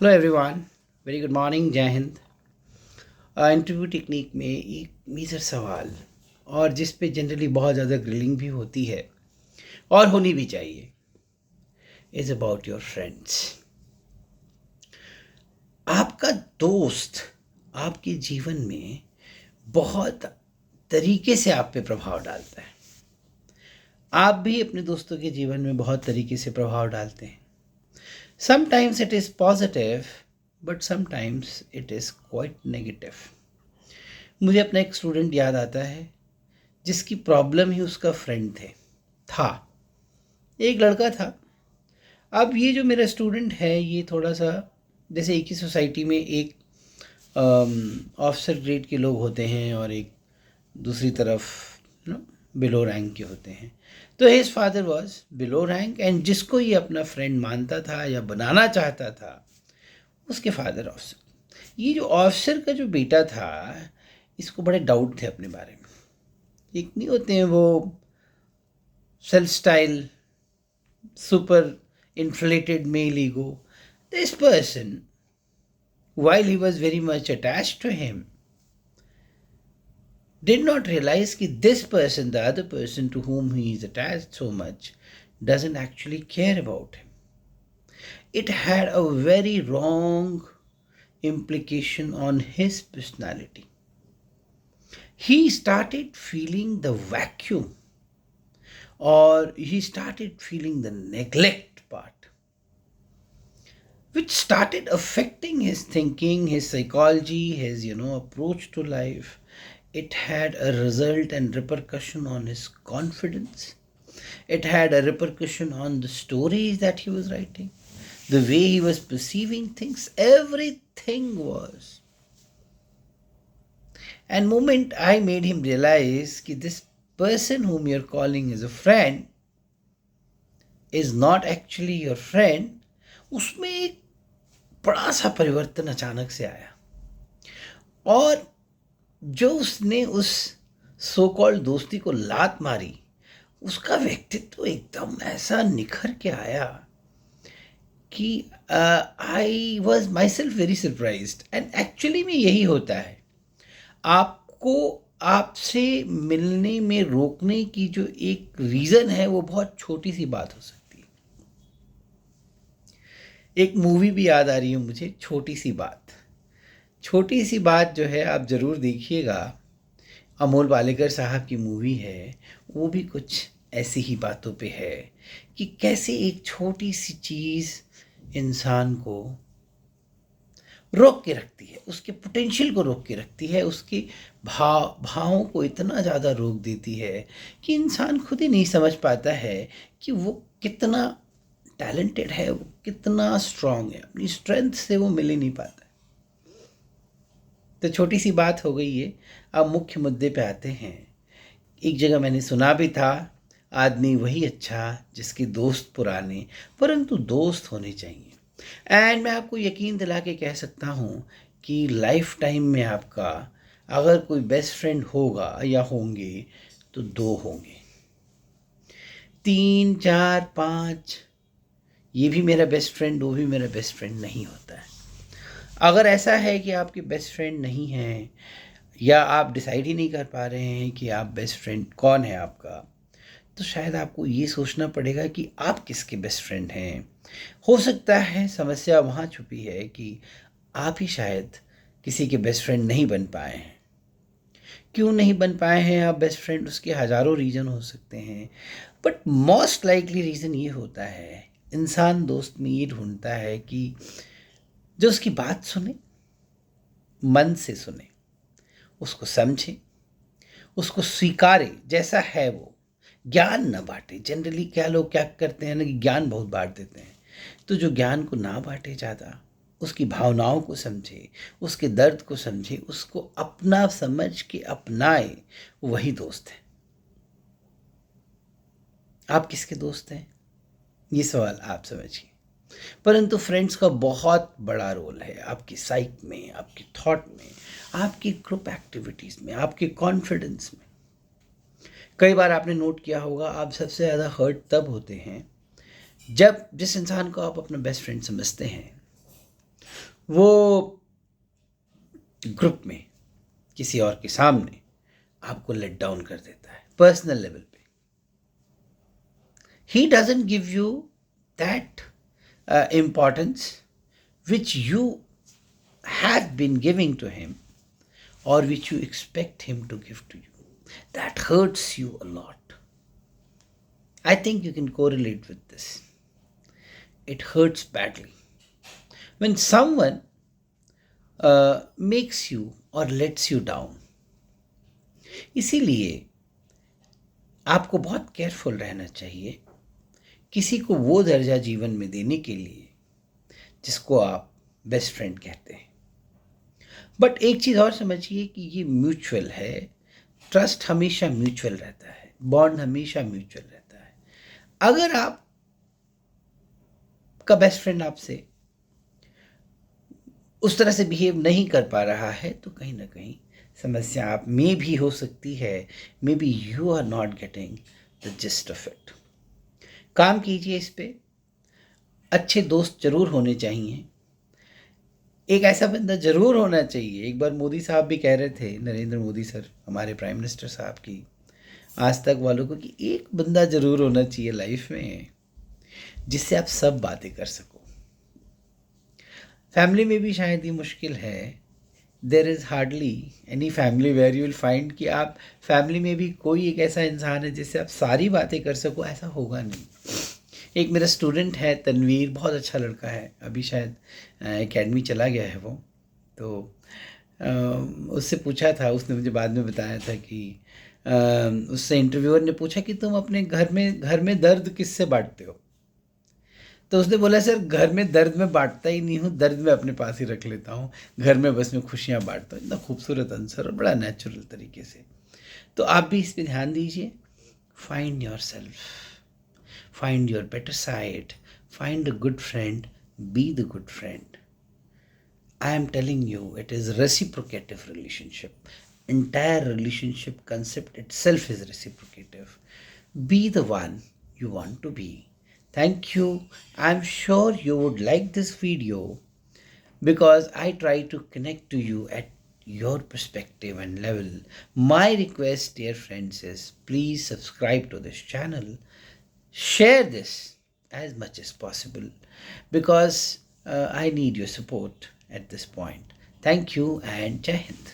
Hello everyone, very good morning, जय Hind. Interview technique में एक मेजर सवाल और जिस पे जनरली बहुत ज़्यादा ग्रिलिंग भी होती है और होनी भी चाहिए इज़ अबाउट योर फ्रेंड्स। आपका दोस्त आपके जीवन में बहुत तरीके से आप पे प्रभाव डालता है। आप भी अपने दोस्तों के जीवन में बहुत तरीके से प्रभाव डालते हैं। Sometimes it is positive but sometimes it is quite negative. मुझे अपना एक स्टूडेंट याद आता है जिसकी प्रॉब्लम ही उसका फ्रेंड था। एक लड़का था। अब ये जो मेरा स्टूडेंट है ये थोड़ा सा जैसे एक ही सोसाइटी में एक ऑफिसर ग्रेड के लोग होते हैं और एक दूसरी तरफ बिलो रैंक के होते हैं। तो his father was below rank and जिसको ये अपना फ्रेंड मानता था या बनाना चाहता था उसके फादर ऑफिसर। ये जो ऑफिसर का जो बेटा था इसको बड़े डाउट थे अपने बारे में। एक नहीं होते हैं वो self style super inflated male ego. This person, while he was very much attached to him, did not realize that this person, the other person to whom he is attached so much, doesn't actually care about him. It had a very wrong implication on his personality. He started feeling the vacuum, or he started feeling the neglect part, which started affecting his thinking, his psychology, his approach to life. It had a result and repercussion on his confidence. It had a repercussion on the stories that he was writing, the way he was perceiving things. Everything was. And moment I made him realize that this person whom you're calling as a friend is not actually your friend, उसमें एक बड़ा सा परिवर्तन अचानक से आया। और जो उसने उस सो कॉल्ड दोस्ती को लात मारी उसका व्यक्तित्व एकदम ऐसा निखर के आया कि I was my self very surprised. And actually में यही होता है, आपको आपसे मिलने में रोकने की जो एक रीज़न है वो बहुत छोटी सी बात हो सकती है। एक मूवी भी याद आ रही है मुझे, छोटी सी बात। छोटी सी बात जो है आप ज़रूर देखिएगा, अमोल पालेकर साहब की मूवी है। वो भी कुछ ऐसी ही बातों पे है कि कैसे एक छोटी सी चीज़ इंसान को रोक के रखती है, उसके पोटेंशियल को रोक के रखती है, उसके भावों को इतना ज़्यादा रोक देती है कि इंसान खुद ही नहीं समझ पाता है कि वो कितना टैलेंटेड है, वो कितना स्ट्रांग है। अपनी स्ट्रेंथ से वो मिल ही नहीं पाता। तो छोटी सी बात हो गई है। अब मुख्य मुद्दे पे आते हैं। एक जगह मैंने सुना भी था, आदमी वही अच्छा जिसके दोस्त पुराने, परंतु दोस्त होने चाहिए। एंड मैं आपको यकीन दिला के कह सकता हूँ कि लाइफ टाइम में आपका अगर कोई बेस्ट फ्रेंड होगा या होंगे तो 2 होंगे, 3, 4, 5। ये भी मेरा बेस्ट फ्रेंड, वो भी मेरा बेस्ट फ्रेंड नहीं होता है। अगर ऐसा है कि आपके बेस्ट फ्रेंड नहीं हैं या आप डिसाइड ही नहीं कर पा रहे हैं कि आप बेस्ट फ्रेंड कौन है आपका, तो शायद आपको ये सोचना पड़ेगा कि आप किसके बेस्ट फ्रेंड हैं। हो सकता है समस्या वहाँ छुपी है कि आप ही शायद किसी के बेस्ट फ्रेंड नहीं बन पाए हैं। क्यों नहीं बन पाए हैं आप बेस्ट फ्रेंड, उसके हज़ारों रीज़न हो सकते हैं, बट मोस्ट लाइकली रीज़न ये होता है, इंसान दोस्त में ये ढूंढता है कि जो उसकी बात सुने, मन से सुने, उसको समझे, उसको स्वीकारे जैसा है वो, ज्ञान न बांटे। जनरली क्या लोग क्या करते हैं ना कि ज्ञान बहुत बांट देते हैं, तो जो ज्ञान को ना बांटे ज़्यादा, उसकी भावनाओं को समझे, उसके दर्द को समझे, उसको अपना समझ के अपनाए, वही दोस्त है। आप किसके दोस्त हैं ये सवाल आप समझिए। परंतु फ्रेंड्स का बहुत बड़ा रोल है आपकी साइक में, आपकी थॉट में, आपकी ग्रुप एक्टिविटीज़ में, आपके कॉन्फिडेंस में। कई बार आपने नोट किया होगा, आप सबसे ज़्यादा हर्ट तब होते हैं जब जिस इंसान को आप अपना बेस्ट फ्रेंड समझते हैं वो ग्रुप में किसी और के सामने आपको लेट डाउन कर देता है पर्सनल लेवल पे. He doesn't give you that importance which you have been giving to him or which you expect him to give to you. That hurts you a lot. I think you can correlate with this. It hurts badly when someone makes you or lets you down. इसीलिए आपको बहुत careful रहना चाहिए किसी को वो दर्जा जीवन में देने के लिए जिसको आप बेस्ट फ्रेंड कहते हैं. बट एक चीज़ और समझिए कि ये म्यूचुअल है. ट्रस्ट हमेशा म्यूचुअल रहता है, बॉन्ड हमेशा म्यूचुअल रहता है. अगर आप का बेस्ट फ्रेंड आपसे उस तरह से बिहेव नहीं कर पा रहा है तो कहीं ना कहीं समस्या आप में भी हो सकती है. Maybe you are not getting the gist of it. काम कीजिए इस पे. अच्छे दोस्त जरूर होने चाहिए. एक ऐसा बंदा जरूर होना चाहिए. एक बार मोदी साहब भी कह रहे थे, नरेंद्र मोदी सर, हमारे प्राइम मिनिस्टर साहब की आज तक वालों को, कि एक बंदा जरूर होना चाहिए लाइफ में जिससे आप सब बातें कर सको. फैमिली में भी शायद ये मुश्किल है. There is hardly any family where you will find कि आप फैमिली में भी कोई एक ऐसा इंसान है जिससे आप सारी बातें कर सको. ऐसा होगा नहीं. एक मेरा स्टूडेंट है तनवीर, बहुत अच्छा लड़का है. अभी शायद एकेडमी चला गया है वो. तो उससे पूछा था, उसने मुझे बाद में बताया था कि उससे इंटरव्यूअर ने पूछा कि तुम अपने घर में दर्द किससे बांटते हो. तो उसने बोला, सर घर में दर्द में बांटता ही नहीं हूँ, दर्द में अपने पास ही रख लेता हूँ, घर में बस मैं खुशियाँ बांटता हूँ. इतना खूबसूरत आंसर और बड़ा नेचुरल तरीके से. तो आप भी इस पर ध्यान दीजिए. Find your self, find your better side, find a good friend, be the good friend. I am telling you, it is reciprocative relationship. Entire relationship concept itself is reciprocative. Be the one you want to be. Thank you. I'm sure you would like this video because I try to connect to you at your perspective and level. My request, dear friends, is please subscribe to this channel. Share this as much as possible because I need your support at this point. Thank you and Jai Hind.